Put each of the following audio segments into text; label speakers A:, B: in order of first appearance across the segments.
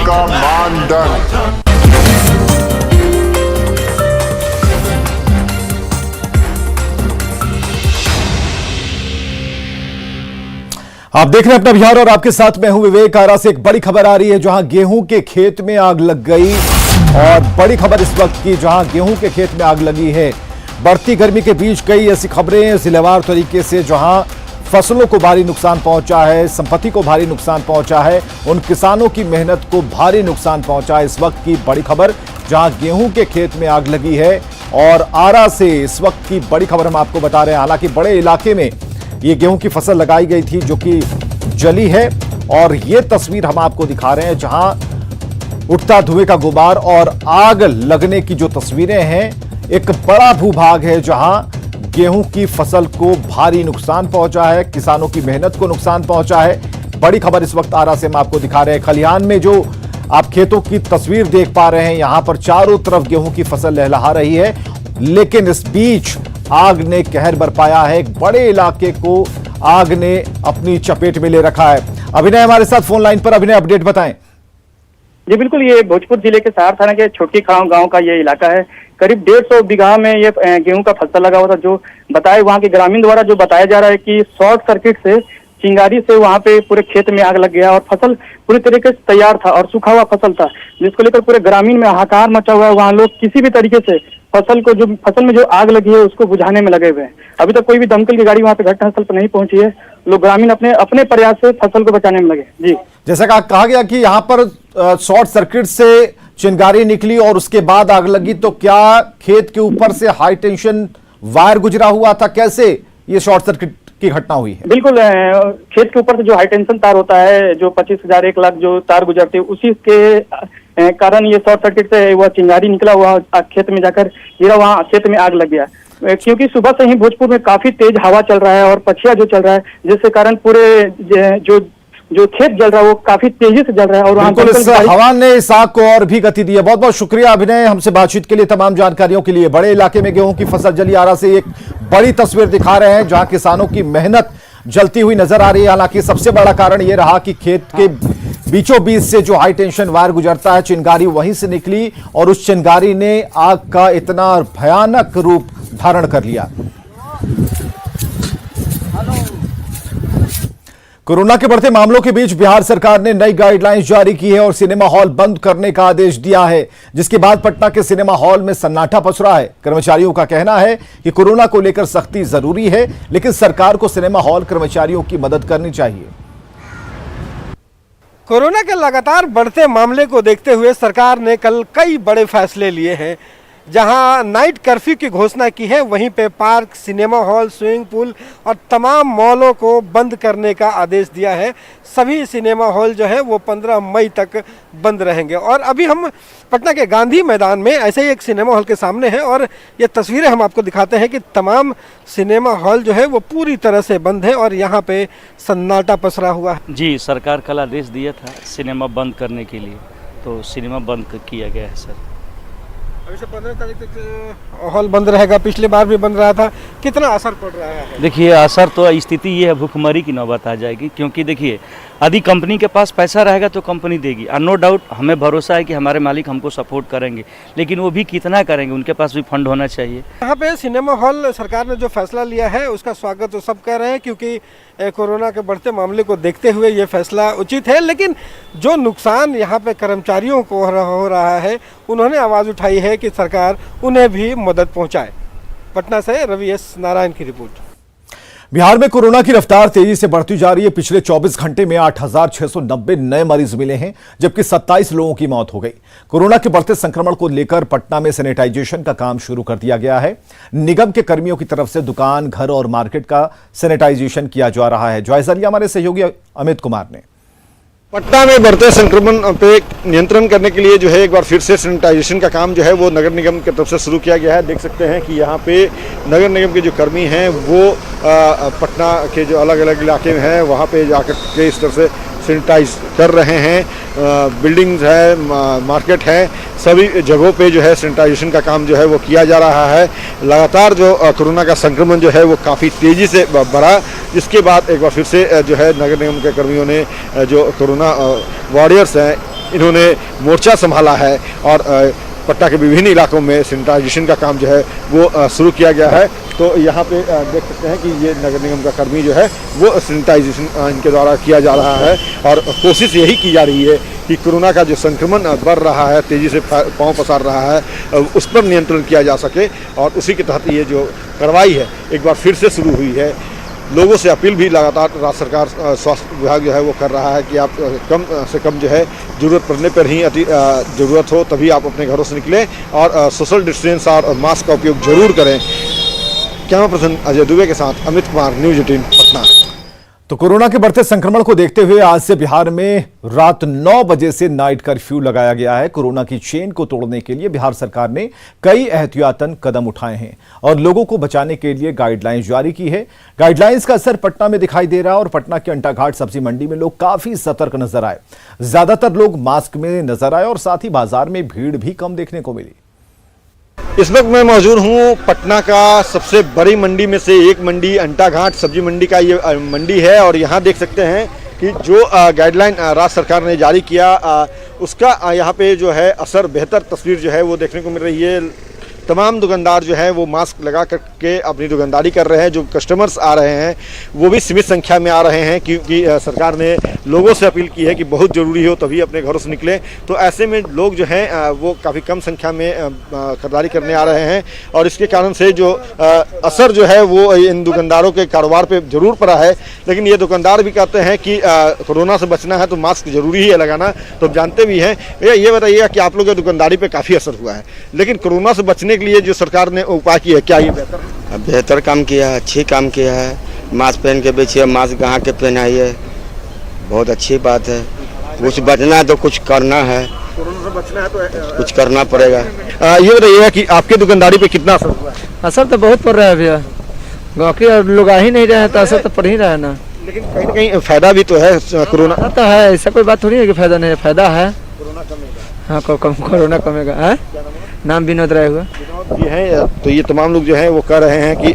A: का मानदंड।
B: आप देख रहे हैं अपना बिहार और आपके साथ मैं हूं विवेक। आरा से एक बड़ी खबर आ रही है जहां गेहूं के खेत में आग लग गई। और बड़ी खबर इस वक्त की जहां गेहूं के खेत में आग लगी है। बढ़ती गर्मी के बीच कई ऐसी खबरें जिलेवार तरीके से जहां फसलों को भारी नुकसान पहुंचा है, संपत्ति को भारी नुकसान पहुंचा है, उन किसानों की मेहनत को भारी नुकसान पहुंचा है। इस वक्त की बड़ी खबर जहां गेहूं के खेत में आग लगी है और आरा से इस वक्त की बड़ी खबर हम आपको बता रहे हैं। हालांकि बड़े इलाके में ये गेहूं की फसल लगाई गई थी जो कि जली है और ये तस्वीर हम आपको दिखा रहे हैं जहां उठता धुएं का गुबार और आग लगने की जो तस्वीरें हैं। एक बड़ा भूभाग है जहां गेहूं की फसल को भारी नुकसान पहुंचा है, किसानों की मेहनत को नुकसान पहुंचा है। बड़ी खबर इस वक्त आरा से हम आपको दिखा रहे हैं। खलिहान में जो आप खेतों की तस्वीर देख पा रहे हैं, यहां पर चारों तरफ गेहूं की फसल लहलहा रही है, लेकिन इस बीच आग ने कहर बरपाया है। एक बड़े इलाके को आग ने अपनी चपेट में ले रखा है। अभिनय हमारे साथ फोन लाइन पर। अभिनय, अपडेट बताएं।
C: जी बिल्कुल, ये भोजपुर जिले के सहार थाना के छोटकी खाव गांव का ये इलाका है। करीब 150 बीघा में ये गेहूं का फसल लगा हुआ था। जो बताए वहां के ग्रामीण द्वारा जो बताया जा रहा है कि शॉर्ट सर्किट से चिंगारी से वहां पे पूरे खेत में आग लग गया और फसल पूरी तरीके से तैयार था और सूखा हुआ फसल था, जिसको लेकर पूरे ग्रामीण में हाहाकार मचा हुआ है। वहां लोग किसी भी तरीके से फसल में जो आग लगी है उसको बुझाने में लगे हुए हैं। अभी तक कोई भी दमकल की गाड़ी वहां पे घटनास्थल पर नहीं पहुंची है। लोग ग्रामीण अपने प्रयास से फसल को बचाने में लगे। जी,
B: जैसा कहा गया कि यहाँ पर शॉर्ट सर्किट से चिंगारी निकली और उसके बाद आग लगी, तो क्या खेत के ऊपर से हाई टेंशन वायर गुजरा हुआ था? कैसे ये शॉर्ट सर्किट की घटना हुई है?
C: बिल्कुल, खेत के ऊपर से जो हाई टेंशन तार होता है, जो 25,000 1 लाख जो तार गुजरते हैं, उसी के कारण ये शॉर्ट सर्किट से वह चिंगारी निकला हुआ खेत में जाकर गिरा, वहाँ खेत में आग लग गया। क्योंकि सुबह से ही भोजपुर में काफी तेज हवा चल रहा है और पछिया जो चल रहा है, जिसके कारण पूरे जो खेत जल रहा है वो काफी तेजी से जल रहा है। और
B: इस हवा ने इस आग को और भी गति दी है। बहुत बहुत शुक्रिया अभिनय हमसे बातचीत के लिए, तमाम जानकारियों के लिए। बड़े इलाके में गेहूं की फसल जली। आरा से एक बड़ी तस्वीर दिखा रहे हैं जहां किसानों की मेहनत जलती हुई नजर आ रही है। हालांकि सबसे बड़ा कारण यह रहा कि खेत के बीचों बीच से जो हाई टेंशन वायर गुजरता है, चिंगारी वहीं से निकली और उस चिंगारी ने आग का इतना भयानक रूप धारण कर लिया। कोरोना के बढ़ते मामलों के बीच बिहार सरकार ने नई गाइडलाइंस जारी की है और सिनेमा हॉल बंद करने का आदेश दिया है, जिसके बाद पटना के सिनेमा हॉल में सन्नाटा पसरा है। कर्मचारियों का कहना है कि कोरोना को लेकर सख्ती जरूरी है, लेकिन सरकार को सिनेमा हॉल कर्मचारियों की मदद करनी चाहिए।
D: कोरोना के लगातार बढ़ते मामले को देखते हुए सरकार ने कल कई बड़े फैसले लिए हैं। जहां नाइट कर्फ्यू की घोषणा की है, वहीं पे park, cinema hall, swimming pool और तमाम मॉलों को बंद करने का आदेश दिया है। सभी सिनेमा हॉल जो है वो 15 मई तक बंद रहेंगे। और अभी हम पटना के गांधी मैदान में ऐसे ही एक सिनेमा हॉल के सामने हैं और ये तस्वीरें हम आपको दिखाते हैं कि तमाम सिनेमा हॉल जो है वो पूरी तरह से बंद है और यहाँ पे सन्नाटा पसरा हुआ है।
E: जी, सरकार कल आदेश दिया था सिनेमा बंद करने के लिए, तो सिनेमा बंद किया गया है सर।
D: अभी से 15 तारीख तक हॉल बंद रहेगा। पिछली बार भी बंद रहा था। कितना असर पड़ रहा है?
E: देखिए, असर तो स्थिति ये है, भूखमरी की नौबत आ जाएगी। क्योंकि देखिए, यदि कंपनी के पास पैसा रहेगा तो कंपनी देगी, और नो डाउट हमें भरोसा है कि हमारे मालिक हमको सपोर्ट करेंगे, लेकिन वो भी कितना करेंगे, उनके पास भी फंड होना चाहिए।
D: यहाँ पे सिनेमा हॉल सरकार ने जो फैसला लिया है उसका स्वागत तो सब कर रहे हैं, क्योंकि कोरोना के बढ़ते मामले को देखते हुए ये फैसला उचित है। लेकिन जो नुकसान यहाँ पे कर्मचारियों को हो रहा है, उन्होंने आवाज़ उठाई है कि सरकार उन्हें भी मदद पहुँचाए। पटना से रवि एस नारायण की रिपोर्ट।
B: बिहार में कोरोना की रफ्तार तेजी से बढ़ती जा रही है। पिछले 24 घंटे में 8,690 नए मरीज मिले हैं, जबकि 27 लोगों की मौत हो गई। कोरोना के बढ़ते संक्रमण को लेकर पटना में सैनिटाइजेशन का काम शुरू कर दिया गया है। निगम के कर्मियों की तरफ से दुकान, घर और मार्केट का सैनिटाइजेशन किया जा रहा है। जायजा लिया हमारे सहयोगी अमित कुमार ने।
F: पटना में बढ़ते संक्रमण पे नियंत्रण करने के लिए जो है एक बार फिर से सैनिटाइजेशन का काम जो है वो नगर निगम की तरफ से शुरू किया गया है। देख सकते हैं कि यहाँ पे नगर निगम के जो कर्मी हैं वो पटना के जो अलग अलग इलाके में हैं वहाँ पे जाकर के इस तरह से सैनिटाइज कर रहे हैं। बिल्डिंग्स है, मार्केट है, सभी जगहों पे जो है सैनिटाइजेशन का काम जो है वो किया जा रहा है। लगातार जो कोरोना का संक्रमण जो है वो काफ़ी तेज़ी से बढ़ा, जिसके बाद एक बार फिर से जो है नगर निगम के कर्मियों ने जो कोरोना वॉरियर्स हैं इन्होंने मोर्चा संभाला है और पटना के विभिन्न इलाकों में सैनिटाइजेशन का काम जो है वो शुरू किया गया है। तो यहाँ पे देख सकते हैं कि ये नगर निगम का कर्मी जो है वो सैनिटाइजेशन इनके द्वारा किया जा रहा है और कोशिश यही की जा रही है कि कोरोना का जो संक्रमण बढ़ रहा है, तेज़ी से पांव पसार रहा है, उस पर नियंत्रण किया जा सके। और उसी के तहत ये जो कार्रवाई है एक बार फिर से शुरू हुई है। लोगों से अपील भी लगातार राज्य सरकार स्वास्थ्य विभाग जो है वो कर रहा है कि आप कम से कम जो है ज़रूरत पड़ने पर ही ज़रूरत हो तभी आप अपने घरों से निकलें और सोशल डिस्टेंस और मास्क का उपयोग जरूर करें। कैमरा पर्सन अजय दुबे के साथ अमित कुमार, न्यूज़ 18 पटना।
B: तो कोरोना के बढ़ते संक्रमण को देखते हुए आज से बिहार में रात 9 बजे से नाइट कर्फ्यू लगाया गया है। कोरोना की चेन को तोड़ने के लिए बिहार सरकार ने कई एहतियातन कदम उठाए हैं और लोगों को बचाने के लिए गाइडलाइंस जारी की है। गाइडलाइंस का असर पटना में दिखाई दे रहा है और पटना के अंटाघाट सब्जी मंडी में लोग काफी सतर्क नजर आए। ज्यादातर लोग मास्क में नजर आए और साथ ही बाजार में भीड़ भी कम देखने को मिली।
F: इस वक्त मैं मौजूद हूँ पटना का सबसे बड़ी मंडी में से एक मंडी अंटाघाट सब्जी मंडी का ये मंडी है और यहाँ देख सकते हैं कि जो गाइडलाइन राज्य सरकार ने जारी किया उसका यहाँ पे जो है असर, बेहतर तस्वीर जो है वो देखने को मिल रही है। तमाम दुकानदार जो है वो मास्क लगा करके अपनी दुकानदारी कर रहे हैं। जो कस्टमर्स आ रहे हैं वो भी सीमित संख्या में आ रहे हैं क्योंकि सरकार ने लोगों से अपील की है कि बहुत ज़रूरी हो तभी अपने घरों से निकलें। तो ऐसे में लोग जो हैं वो काफ़ी कम संख्या में खरीदारी करने आ रहे हैं और इसके कारण से जो असर जो है वो इन दुकानदारों के कारोबार पर जरूर पड़ा है। लेकिन ये दुकानदार भी कहते हैं कि कोरोना से बचना है तो मास्क जरूरी ही है लगाना। तो जानते भी हैं। भैया ये बताइएगा कि आप लोगों की दुकानदारी पर काफ़ी असर हुआ है, लेकिन कोरोना से बचने के लिए जो सरकार ने उपाय किया, क्या ये
G: बेहतर काम किया है, अच्छी काम किया है। मास्क पहन के बेचिए, मास्क ग्राहक के पहनाइए, बहुत अच्छी बात है। कुछ बचना है तो कुछ करना है,
F: कोरोना से बचना है तो
G: कुछ करना पड़ेगा।
F: ये बताइएगा कि आपके दुकानदारी पे कितना असर हुआ है?
H: असर तो बहुत पड़ रहा है भैया, बाकी लोग आ ही नहीं रहे हैं तो असर तो पड़ ही रहा है ना।
F: लेकिन कहीं ना कहीं फायदा भी तो है कोरोना
H: तो है, ऐसा कोई बात थोड़ी है कि फायदा नहीं है, फायदा है। हाँ कोरोना कमेगा है। नाम विनोद राय हुआ
F: ये है। तो ये तमाम लोग जो हैं वो कह रहे हैं कि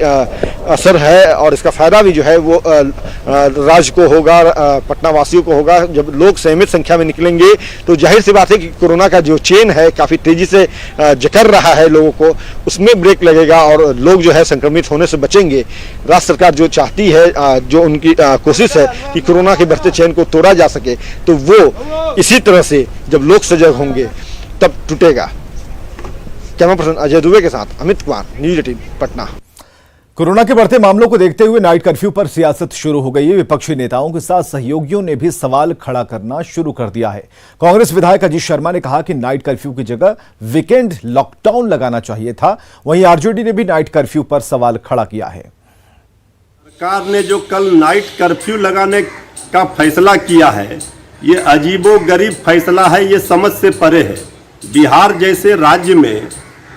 F: असर है और इसका फायदा भी जो है वो राज्य को होगा, पटना वासियों को होगा। जब लोग सीमित संख्या में निकलेंगे तो जाहिर सी बात है कि कोरोना का जो चेन है काफ़ी तेज़ी से जकड़ रहा है लोगों को, उसमें ब्रेक लगेगा और लोग जो है संक्रमित होने से बचेंगे। राज्य सरकार जो चाहती है, जो उनकी कोशिश है कि कोरोना के बढ़ते चेन को तोड़ा जा सके, तो वो इसी तरह से जब लोग सजग होंगे तब टूटेगा। कैमरा पर्सन अजय दुबे के साथ अमित कुमार, न्यूज़ 18 पटना।
B: कोरोना के बढ़ते मामलों को देखते हुए नाइट कर्फ्यू पर सियासत शुरू हो गई है। विपक्षी नेताओं के साथ सहयोगियों ने भी सवाल खड़ा करना शुरू कर दिया है। कांग्रेस विधायक अजीत शर्मा ने कहा कि नाइट कर्फ्यू की जगह वीकेंड लॉकडाउन लगाना चाहिए था। वहीं आरजेडी ने भी नाइट कर्फ्यू पर सवाल खड़ा किया है।
I: सरकार ने जो कल नाइट कर्फ्यू लगाने का फैसला किया है, ये अजीबोगरीब फैसला है, ये समझ से परे है। बिहार जैसे राज्य में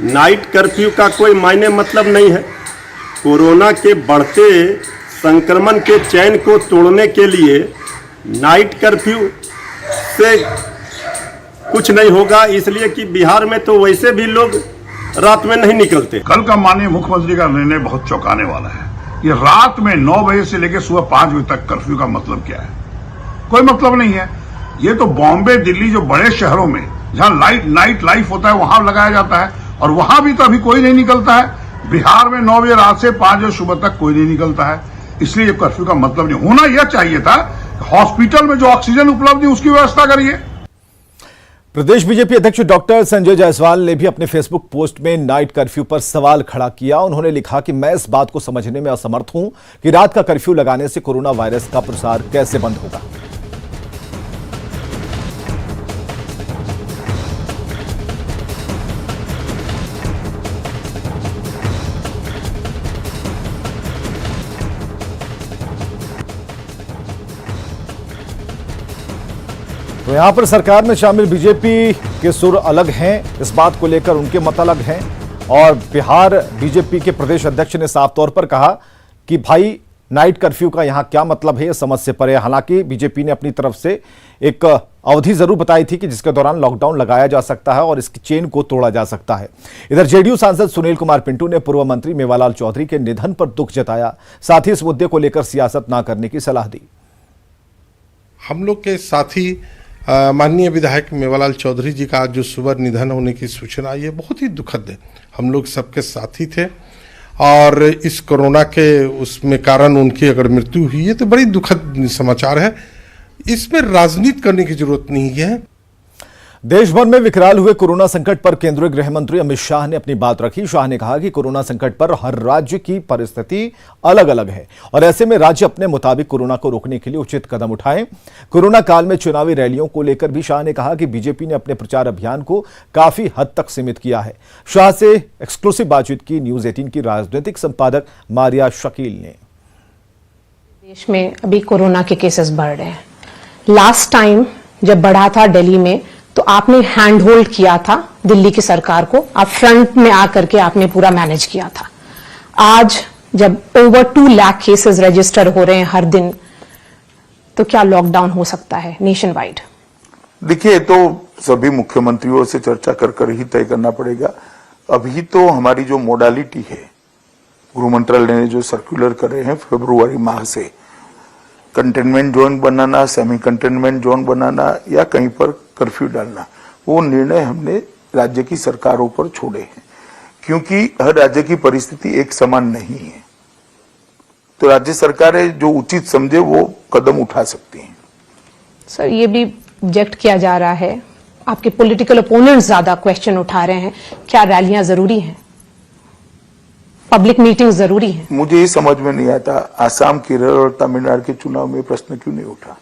I: नाइट कर्फ्यू का कोई मायने मतलब नहीं है। कोरोना के बढ़ते संक्रमण के चैन को तोड़ने के लिए नाइट कर्फ्यू से कुछ नहीं होगा, इसलिए कि बिहार में तो वैसे भी लोग रात में नहीं निकलते।
A: कल का माननीय मुख्यमंत्री का निर्णय बहुत चौंकाने वाला है। ये रात में 9 बजे से लेकर सुबह 5 बजे तक कर्फ्यू का मतलब क्या है? कोई मतलब नहीं है। ये तो बॉम्बे, दिल्ली जो बड़े शहरों में जहां नाइट लाइफ होता है वहां लगाया जाता है और वहां भी तो अभी कोई नहीं निकलता है। बिहार में 9 बजे रात से 5 बजे सुबह तक कोई नहीं निकलता है, इसलिए कर्फ्यू का मतलब नहीं होना। यह चाहिए था हॉस्पिटल में जो ऑक्सीजन उपलब्ध है उसकी व्यवस्था करिए।
B: प्रदेश बीजेपी अध्यक्ष डॉक्टर संजय जायसवाल ने भी अपने फेसबुक पोस्ट में नाइट कर्फ्यू पर सवाल खड़ा किया। उन्होंने लिखा कि मैं इस बात को समझने में असमर्थ हूं कि रात का कर्फ्यू लगाने से कोरोना वायरस का प्रसार कैसे बंद होगा। तो यहां पर सरकार में शामिल बीजेपी के सुर अलग हैं, इस बात को लेकर उनके मत अलग हैं। और बिहार बीजेपी के प्रदेश अध्यक्ष ने साफ तौर पर कहा कि भाई नाइट कर्फ्यू का यहां क्या मतलब है, यह समझ से परे। हालांकि बीजेपी ने अपनी तरफ से एक अवधि जरूर बताई थी कि जिसके दौरान लॉकडाउन लगाया जा सकता है और इसकी चेन को तोड़ा जा सकता है। इधर जेडीयू सांसद सुनील कुमार पिंटू ने पूर्व मंत्री मेवालाल चौधरी के निधन पर दुख जताया, साथ ही इस मुद्दे को लेकर सियासत न करने की सलाह दी।
J: हम लोग के साथी माननीय विधायक मेवालाल चौधरी जी का आज जो सुबह निधन होने की सूचना आई है बहुत ही दुखद है। हम लोग सबके साथी थे और इस कोरोना के उसमें कारण उनकी अगर मृत्यु हुई है तो बड़ी दुखद समाचार है। इसमें राजनीति करने की जरूरत नहीं है।
B: देश भर में विकराल हुए कोरोना संकट पर केंद्रीय गृह मंत्री अमित शाह ने अपनी बात रखी। शाह ने कहा कि कोरोना संकट पर हर राज्य की परिस्थिति अलग अलग है और ऐसे में राज्य अपने मुताबिक कोरोना को रोकने के लिए उचित कदम उठाएं। कोरोना काल में चुनावी रैलियों को लेकर भी शाह ने कहा कि बीजेपी ने अपने प्रचार अभियान को काफी हद तक सीमित किया है। शाह से एक्सक्लूसिव बातचीत की न्यूज 18 की राजनीतिक संपादक मारिया शकील ने।
K: देश में अभी कोरोना के केसेस बढ़ रहे हैं। लास्ट टाइम जब बढ़ा था दिल्ली में तो आपने हैंड होल्ड किया था दिल्ली की सरकार को, आप फ्रंट में आकर के आपने पूरा मैनेज किया था। आज जब ओवर 2 लाख केसेस रजिस्टर हो रहे हैं हर दिन, तो क्या लॉकडाउन हो सकता है नेशन वाइड?
L: देखिए, तो सभी मुख्यमंत्रियों से चर्चा कर ही तय करना पड़ेगा। अभी तो हमारी जो मोडालिटी है, गृह मंत्रालय ने जो सर्कुलर कर रहे हैं फरवरी माह से, कंटेनमेंट जोन बनाना, सेमी कंटेनमेंट जोन बनाना या कहीं पर कर्फ्यू डालना, वो निर्णय हमने राज्य की सरकारों पर छोड़े हैं, क्योंकि हर राज्य की परिस्थिति एक समान नहीं है। तो राज्य सरकारें जो उचित समझे वो कदम उठा सकती हैं।
K: सर, ये भी ऑब्जेक्ट किया जा रहा है, आपके पॉलिटिकल ओपोनेंट्स ज्यादा क्वेश्चन उठा रहे हैं, क्या रैलियां जरूरी हैं, पब्लिक मीटिंग जरूरी है?
L: मुझे ये समझ में नहीं आता, आसाम, केरल और तमिलनाडु के चुनाव में प्रश्न क्यों नहीं उठा,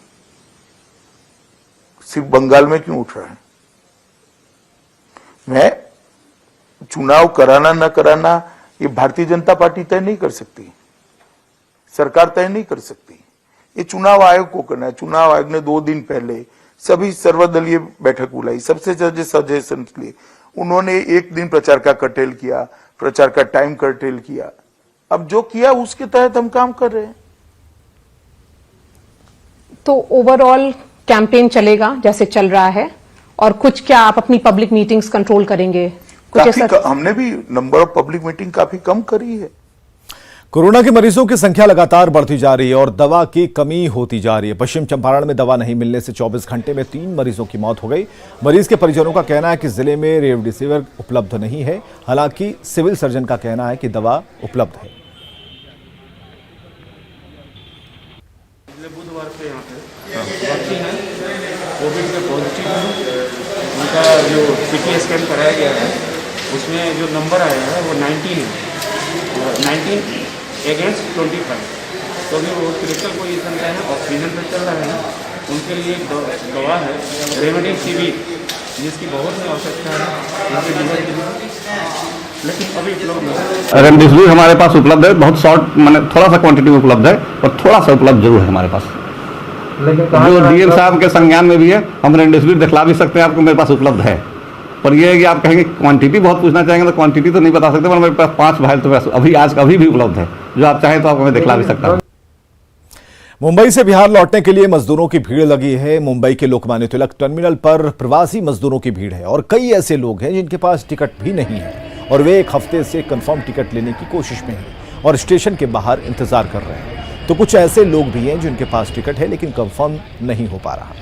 L: सिर्फ बंगाल में क्यों उठ रहा है? मैं चुनाव कराना न कराना ये भारतीय जनता पार्टी तय नहीं कर सकती, सरकार तय नहीं कर सकती, ये चुनाव आयोग को करना है। चुनाव आयोग ने 2 दिन पहले सभी सर्वदलीय बैठक बुलाई, सबसे सजेशन लिए। उन्होंने 1 दिन प्रचार का कर्टेल किया, प्रचार का टाइम कर्टेल किया। अब जो किया उसके तहत हम काम कर रहे हैं।
K: तो ओवरऑल कैंपेन चलेगा जैसे चल रहा है, और कुछ क्या आप अपनी पब्लिक मीटिंग्स कंट्रोल करेंगे?
L: हमने भी नंबर ऑफ पब्लिक मीटिंग काफी कम करी है।
B: कोरोना के मरीजों की संख्या लगातार बढ़ती जा रही है और दवा की कमी होती जा रही है। पश्चिम चंपारण में दवा नहीं मिलने से 24 घंटे में 3 मरीजों की मौत हो गई। मरीज के परिजनों का कहना है कि जिले में रेमडेसिविर उपलब्ध नहीं है, हालांकि सिविल सर्जन का कहना है कि दवा उपलब्ध है।
M: बुधवार से यहाँ पे है, कोविड के पॉजिटिव है, उनका जो CT स्कैन कराया गया है उसमें जो नंबर आया है वो 19 है, 19 अगेंस्ट 25। तो अभी वो क्रिटिकल पोजीशन पे है, ऑक्सीजन पे चल रहे हैं। उनके लिए एक दवा है रेमडेसिविर, जिसकी बहुत ही आवश्यकता है, लेकिन अभी उपलब्ध नहीं है।
N: रेमडेसिविर हमारे पास उपलब्ध है, बहुत शॉर्ट माने थोड़ा सा क्वांटिटी में उपलब्ध है और थोड़ा सा उपलब्ध जरूर है हमारे पास, लेकिन जो DM साहब के संज्ञान में भी है। हम रेमडेसिविर दिखला भी सकते हैं आपको, मेरे पास उपलब्ध है। पर यह है कि आप कहेंगे क्वांटिटी बहुत पूछना चाहेंगे तो क्वांटिटी तो नहीं बता सकते, पर मेरे पास 5 वायल तो अभी भी उपलब्ध है, जो आप चाहें तो आपको मैं दिखला भी सकता हूँ।
B: मुंबई से बिहार लौटने के लिए मजदूरों की भीड़ लगी है। मुंबई के लोकमान्य तिलक टर्मिनल पर प्रवासी मजदूरों की भीड़ है और कई ऐसे लोग हैं जिनके पास टिकट भी नहीं है और वे 1 हफ्ते से कंफर्म टिकट लेने की कोशिश में हैं और स्टेशन के बाहर इंतजार कर रहे हैं। तो कुछ ऐसे लोग भी हैं जिनके पास टिकट है लेकिन कंफर्म नहीं हो पा रहा।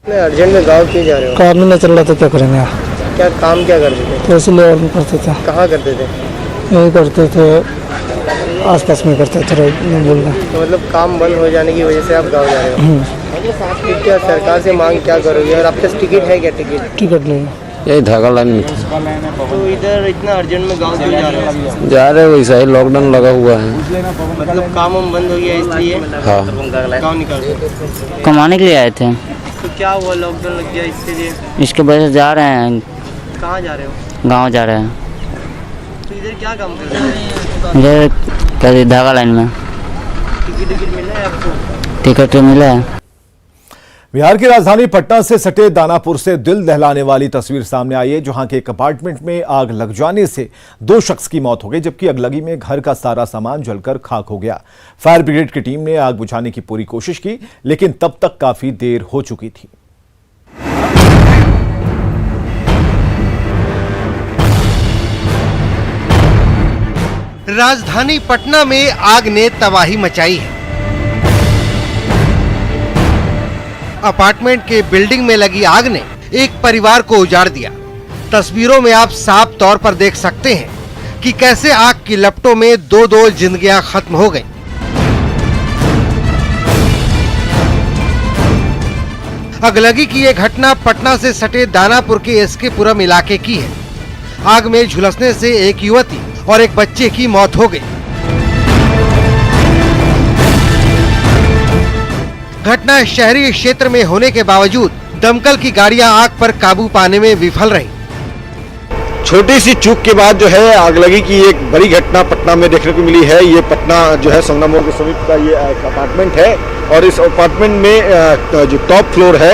O: अर्जेंट में गाँव क्यों जा रहे हो?
H: काम नहीं चल रहा था, क्या करेंगे?
O: क्या काम क्या करते थे?
H: तो इसलिए और करते थे।
O: कहाँ करते थे?
H: यही करते थे, आसपास में करते थे, नहीं बोल रहे।
O: तो मतलब काम बंद हो जाने की वजह से आप गाँव जा रहे हो? क्या सरकार से मांग क्या करोगे? और आपके पास टिकट है क्या?
H: टिकट नहीं,
N: यही धागा लाइन में।
O: तो इधर इतना अर्जेंट में गाँव क्यों जा रहे हो?
N: जा रहे वैसा ही, लॉकडाउन लगा हुआ है,
O: मतलब काम बंद हो गया इसलिए गाँव निकल गए?
P: कमाने के लिए आए थे।
O: तो क्या हुआ, लॉकडाउन लग गया इसके लिए?
P: इसके वजह से जा रहे हैं।
O: कहाँ जा रहे हो?
P: गांव जा रहे हैं।
O: तो इधर क्या काम कर रहे हो?
P: इधर क्या धागा लाइन में।
O: टिकट मिला है आपको?
P: टिकट तो मिला है।
B: बिहार की राजधानी पटना से सटे दानापुर से दिल दहलाने वाली तस्वीर सामने आई है, जहां के एक अपार्टमेंट में आग लग जाने से 2 शख्स की मौत हो गई, जबकि अगलगी में घर का सारा सामान जलकर खाक हो गया। फायर ब्रिगेड की टीम ने आग बुझाने की पूरी कोशिश की, लेकिन तब तक काफी देर हो चुकी थी।
D: राजधानी पटना में आग ने तबाही मचाई है। अपार्टमेंट के बिल्डिंग में लगी आग ने एक परिवार को उजाड़ दिया। तस्वीरों में आप साफ तौर पर देख सकते हैं कि कैसे आग की लपटों में दो जिंदगियां खत्म हो गईं। अगलगी की ये घटना पटना से सटे दानापुर के एसके पुरम इलाके की है। आग में झुलसने से एक युवती और एक बच्चे की मौत हो गई। घटना शहरी क्षेत्र में होने के बावजूद दमकल की गाड़ियां आग पर काबू पाने में विफल रहीं।
F: छोटी सी चूक के बाद जो है आगलगी की एक बड़ी घटना पटना में देखने को मिली है। ये पटना जो है संगना मोड़ के समीप का ये एक अपार्टमेंट है और इस अपार्टमेंट में जो टॉप फ्लोर है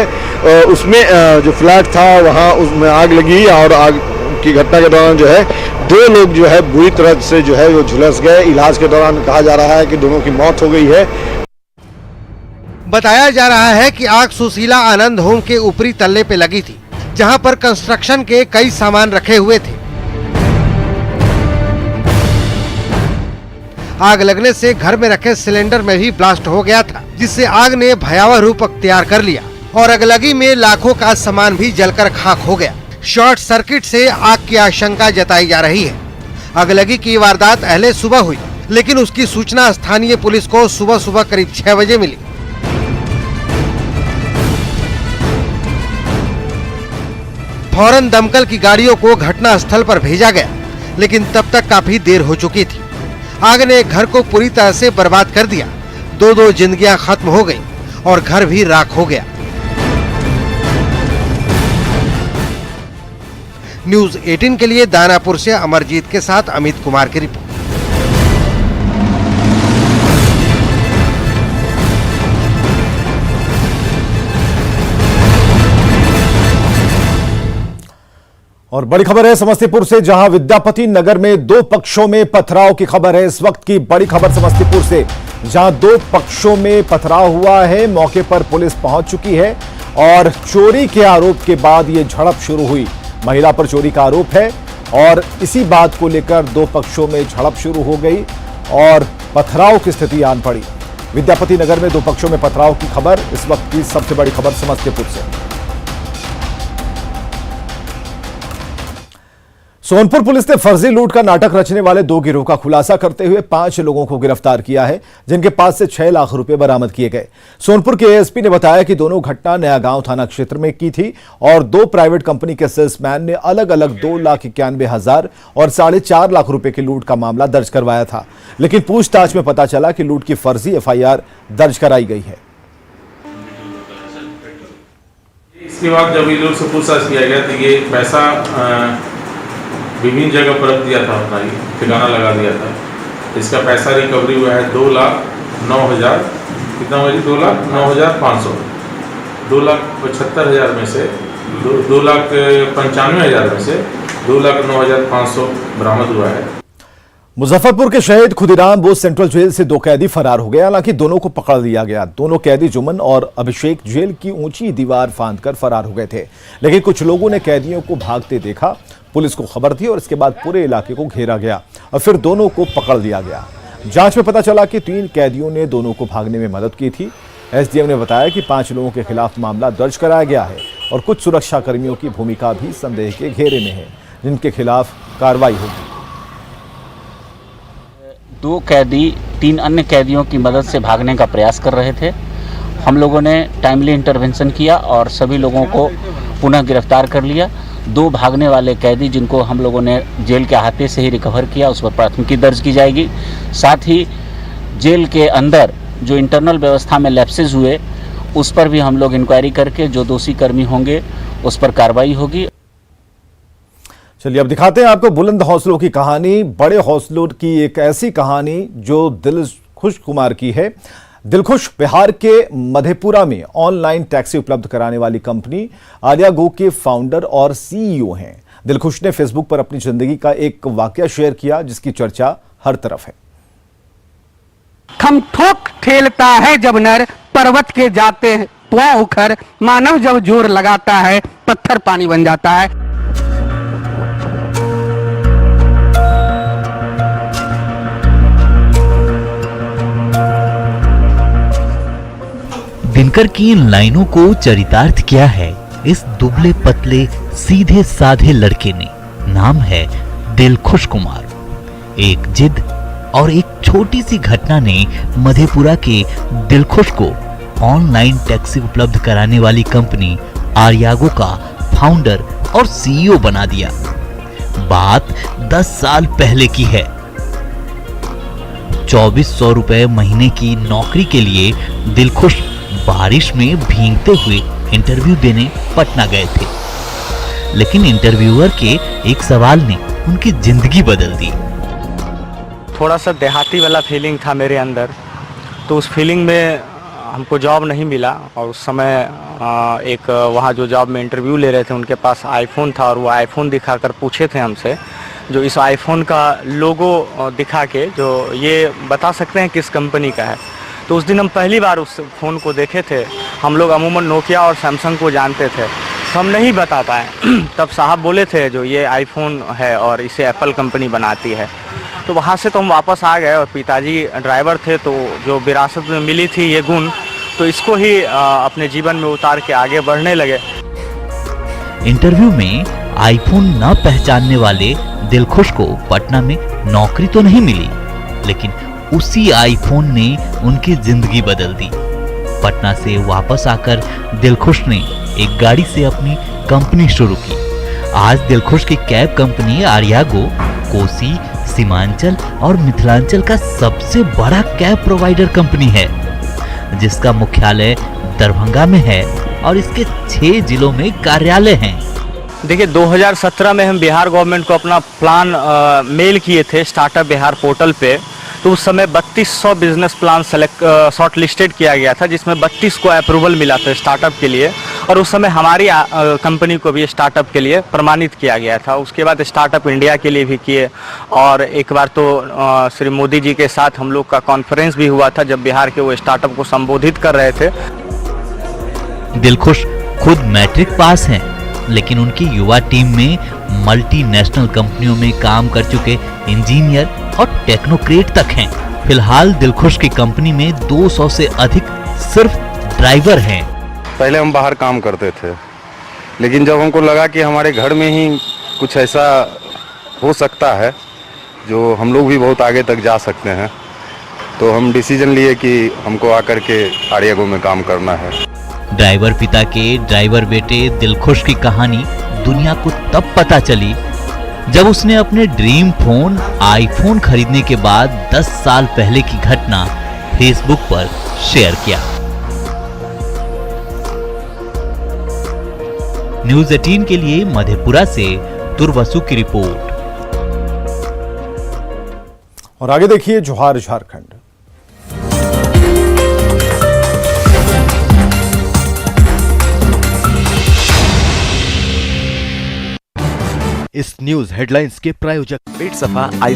F: उसमें जो फ्लैट था वहाँ उसमें आग लगी और आग की घटना के दौरान जो है 2 लोग जो है बुरी तरह से जो है वो झुलस गए। इलाज के दौरान कहा जा रहा है कि दोनों की मौत हो गई है।
D: बताया जा रहा है कि आग सुशीला आनंद होम के ऊपरी तल्ले पे लगी थी, जहां पर कंस्ट्रक्शन के कई सामान रखे हुए थे। आग लगने से घर में रखे सिलेंडर में भी ब्लास्ट हो गया था, जिससे आग ने भयावह रूप अख्तियार कर लिया और अगलगी में लाखों का सामान भी जलकर खाक हो गया। शॉर्ट सर्किट से आग की आशंका जताई जा रही है। अगलगी की वारदात पहले सुबह हुई, लेकिन उसकी सूचना स्थानीय पुलिस को सुबह करीब 6 बजे मिली। फौरन दमकल की गाड़ियों को घटना स्थल पर भेजा गया, लेकिन तब तक काफी देर हो चुकी थी। आग ने घर को पूरी तरह से बर्बाद कर दिया। 2 जिंदगियां खत्म हो गईं और घर भी राख हो गया। न्यूज 18 के लिए दानापुर से अमरजीत के साथ अमित कुमार की रिपोर्ट।
B: और बड़ी खबर है समस्तीपुर से, जहां विद्यापति नगर में 2 पक्षों में पथराव की खबर है। इस वक्त की बड़ी खबर समस्तीपुर से, जहां 2 पक्षों में पथराव हुआ है। मौके पर पुलिस पहुंच चुकी है और चोरी के आरोप के बाद यह झड़प शुरू हुई। महिला पर चोरी का आरोप है और इसी बात को लेकर 2 पक्षों में झड़प शुरू हो गई और पथराव की स्थिति आन पड़ी। विद्यापति नगर में 2 पक्षों में पथराव की खबर इस वक्त की सबसे बड़ी खबर समस्तीपुर से। सोनपुर पुलिस ने फर्जी लूट का नाटक रचने वाले 2 गिरोह का खुलासा करते हुए 5 लोगों को गिरफ्तार किया है, जिनके पास से 6 लाख रुपए बरामद किए गए। सोनपुर के एएसपी ने बताया कि दोनों घटना नया गांव थाना क्षेत्र में की थी और 2 प्राइवेट कंपनी के सेल्समैन ने अलग अलग 2,91,000 और 4.5 लाख रुपए की लूट का मामला दर्ज करवाया था, लेकिन पूछताछ में पता चला कि लूट की फर्जी FIR दर्ज कराई गई है।
Q: इसके बाद जब ये लोग से पूछताछ किया गया तो ये पैसा विभिन्न जगह पर रख दिया था, अपना ही ठिकाना लगा दिया था। इसका पैसा रिकवरी हुआ है 2,09,000, कितना हुआ जी? 2,09,500। 2,75,000 में से 2,95,000 में से 2,09,500 बरामद हुआ है।
B: मुजफ्फरपुर के शहीद खुदीराम बोस सेंट्रल जेल से 2 कैदी फरार हो गए। हालांकि दोनों को पकड़ लिया गया। दोनों कैदी जुमन और अभिषेक जेल की ऊंची दीवार फांदकर फरार हो गए थे, लेकिन कुछ लोगों ने कैदियों को भागते देखा। पुलिस को खबर दी और इसके बाद पूरे इलाके को घेरा गया और फिर दोनों को पकड़ लिया गया। जांच में पता चला कि 3 कैदियों ने दोनों को भागने में मदद की थी। एसडीएम ने बताया कि 5 लोगों के खिलाफ मामला दर्ज कराया गया है और कुछ सुरक्षा कर्मियों की भूमिका भी संदेह के घेरे में है, जिनके खिलाफ कार्रवाई होगी।
R: 2 कैदी 3 अन्य कैदियों की मदद से भागने का प्रयास कर रहे थे। हम लोगों ने टाइमली इंटरवेंशन किया और सभी लोगों को पुनः गिरफ्तार कर लिया। 2 भागने वाले कैदी जिनको हम लोगों ने जेल के अहाते से ही रिकवर किया, उस पर प्राथमिकी दर्ज की जाएगी। साथ ही जेल के अंदर जो इंटरनल व्यवस्था में लैप्सेस हुए उस पर भी हम लोग इंक्वायरी करके जो दोषी कर्मी होंगे उस पर कार्रवाई होगी।
B: चलिए अब दिखाते हैं आपको बुलंद हौसलों की कहानी, बड़े हौसलों की एक ऐसी कहानी जो दिलखुश कुमार की है। दिलखुश बिहार के मधेपुरा में ऑनलाइन टैक्सी उपलब्ध कराने वाली कंपनी आलिया गो के फाउंडर और सीईओ हैं। दिलखुश ने फेसबुक पर अपनी जिंदगी का एक वाकया शेयर किया जिसकी चर्चा हर तरफ है।
S: खमठोक ठेलता है जब नर पर्वत के जाते पुआ उखर, मानव जब जोर लगाता है पत्थर पानी बन जाता है।
T: दिनकर की इन लाइनों को चरितार्थ किया है इस दुबले पतले सीधे साधे लड़के ने। नाम है दिलखुश कुमार। एक जिद और एक छोटी सी घटना ने मधेपुरा के दिलखुश को ऑनलाइन टैक्सी उपलब्ध कराने वाली कंपनी आर्यागो का फाउंडर और सीईओ बना दिया। बात 10 साल पहले की है। 2400 रुपए महीने की नौकरी के लिए दिलखुश बारिश में भीगते हुए इंटरव्यू देने पटना गए थे, लेकिन इंटरव्यूअर के एक सवाल ने उनकी जिंदगी बदल दी।
U: थोड़ा सा देहाती वाला फीलिंग था मेरे अंदर, तो उस फीलिंग में हमको जॉब नहीं मिला। और उस समय एक वहाँ जो जॉब में इंटरव्यू ले रहे थे उनके पास आईफोन था, और वो आईफोन दिखाकर पूछे थे हमसे, जो इस आईफोन का लोगो दिखा के जो ये बता सकते हैं किस कंपनी का है। तो उस दिन हम पहली बार उस फ़ोन को देखे थे। हम लोग अमूमन नोकिया और सैमसंग को जानते थे, तो हम नहीं बता पाए। तब साहब बोले थे जो ये आईफोन है और इसे एप्पल कंपनी बनाती है। तो वहाँ से तो हम वापस आ गए, और पिताजी ड्राइवर थे, तो जो विरासत में मिली थी ये गुण, तो इसको ही अपने जीवन में उतार के आगे बढ़ने लगे।
T: इंटरव्यू में आईफोन न पहचानने वाले दिलखुश को पटना में नौकरी तो नहीं मिली, लेकिन उसी आईफोन ने उनकी जिंदगी बदल दी। पटना से वापस आकर दिलखुश ने एक गाड़ी से अपनी कंपनी शुरू की। आज दिलखुश की कैब कंपनी आर्यागो कोसी, सीमांचल और मिथिलांचल का सबसे बड़ा कैब प्रोवाइडर कंपनी है, जिसका मुख्यालय दरभंगा में है और इसके 6 जिलों में कार्यालय हैं।
U: देखिए 2017 में हम बिहार गवर्नमेंट को अपना प्लान मेल किए थे स्टार्टअप बिहार पोर्टल पे। तो उस समय 3200 बिजनेस प्लान शॉर्ट लिस्टेड किया गया था, जिसमें 32 को अप्रूवल मिला था स्टार्टअप के लिए। और उस समय हमारी कंपनी को भी स्टार्टअप के लिए प्रमाणित किया गया था। उसके बाद स्टार्टअप इंडिया के लिए भी किए, और एक बार तो श्री मोदी जी के साथ हम लोग का कॉन्फ्रेंस भी हुआ था, जब बिहार के वो स्टार्टअप को संबोधित कर रहे थे।
T: दिलखुश खुद मैट्रिक पास हैं, लेकिन उनकी युवा टीम में मल्टीनेशनल कंपनियों में काम कर चुके इंजीनियर और टेक्नोक्रेट तक हैं। फिलहाल दिलखुश की कंपनी में 200 से अधिक सिर्फ ड्राइवर हैं।
V: पहले हम बाहर काम करते थे, लेकिन जब हमको लगा कि हमारे घर में ही कुछ ऐसा हो सकता है जो हम लोग भी बहुत आगे तक जा सकते हैं, तो हम डिसीजन लिए कि हमको आकर के आर्यागो में काम करना है।
T: ड्राइवर पिता के ड्राइवर बेटे दिलखुश की कहानी दुनिया को तब पता चली जब उसने अपने ड्रीम फोन आईफोन खरीदने के बाद 10 साल पहले की घटना फेसबुक पर शेयर किया। न्यूज़ 18 के लिए मधेपुरा से तुरबसु की रिपोर्ट।
B: और आगे देखिए जोहार झारखंड।
W: इस न्यूज हेडलाइंस के प्रायोजक
X: पेट सफा आयुर्वेद